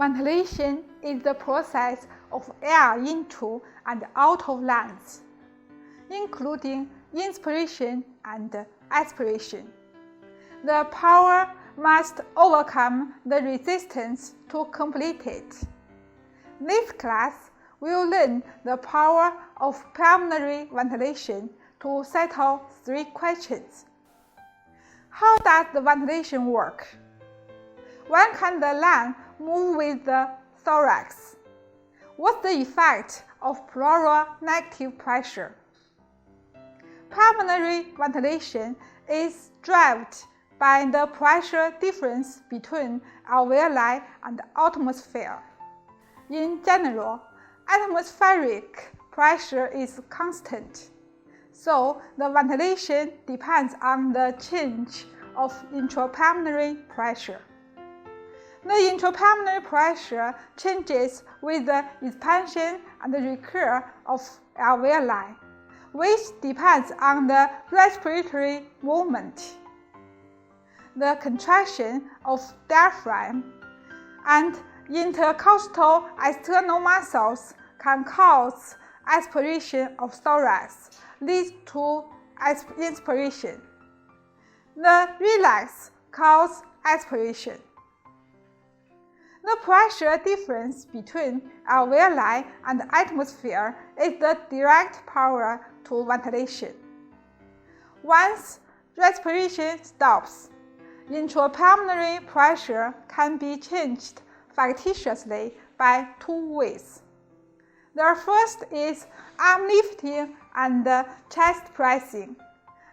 Ventilation is the process of air into and out of lungs, including inspiration and expiration. The power must overcome the resistance to complete it. This class will learn the power of pulmonary ventilation to settle 3 questions. How does the ventilation work? When can the lung move with the thorax? What's the effect of pleural negative pressure? Pulmonary ventilation is driven by the pressure difference between alveoli and atmosphere. In general, atmospheric pressure is constant, so the ventilation depends on the change of intrapulmonary pressure. The intrapulmonary pressure changes with the expansion and recur of alveoli, which depends on the respiratory movement. The contraction of diaphragm and intercostal external muscles can cause aspiration of thorax, leads to inspiration. The relax causes expiration. The pressure difference between alveoli and atmosphere is the direct power to ventilation. Once respiration stops, intrapulmonary pressure can be changed factitiously by 2 ways. The first is arm lifting and chest pressing.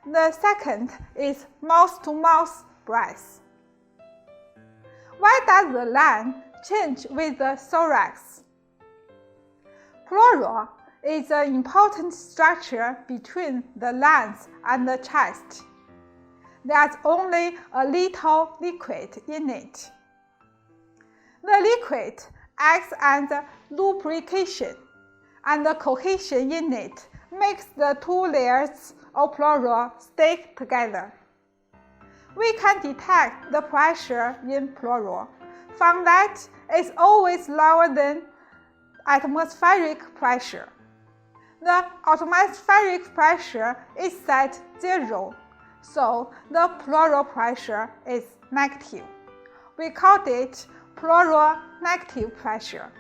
The second is mouth-to-mouth breath. Why does the lung change with the thorax? Pleura is an important structure between the lungs and the chest. There's only a little liquid in it. The liquid acts as lubrication, and the cohesion in it makes the 2 layers of pleura stick together. We can detect the pressure in pleura, found that it's always lower than atmospheric pressure. The atmospheric pressure is set 0, so the pleural pressure is negative. We call it pleural negative pressure.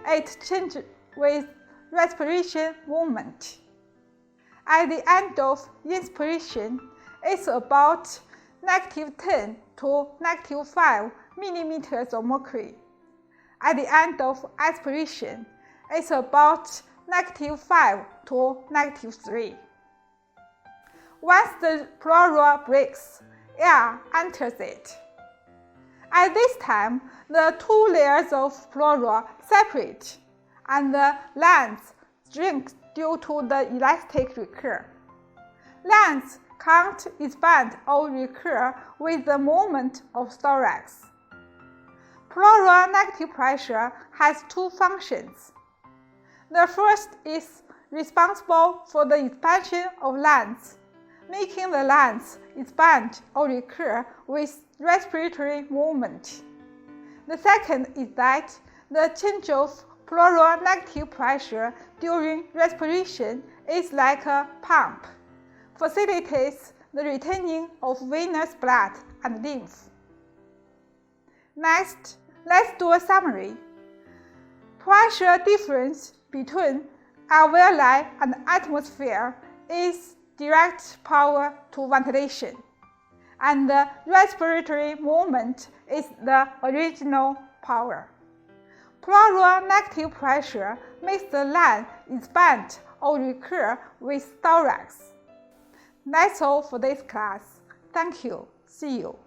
It changes with respiration movement. At the end of inspiration, it's about -10 to -5 millimeters of mercury. At the end of expiration, it's about -5 to -3. Once the pleura breaks, air enters it. At this time, the 2 layers of pleura separate, and the lungs shrink due to the elastic recur. Lungs can't expand or recur with the movement of thorax. Pleural negative pressure has 2 functions. The first is responsible for the expansion of lungs, making the lungs expand or recur with respiratory movement. The second is that the change of pleural negative pressure during respiration is like a pump, facilitates the retaining of venous blood and lymph. Next, let's do a summary. Pressure difference between alveoli and atmosphere is direct power to ventilation, and the respiratory movement is the original power. Pleural negative pressure makes the lung expand or recur with thorax. That's all for this class. Thank you. See you.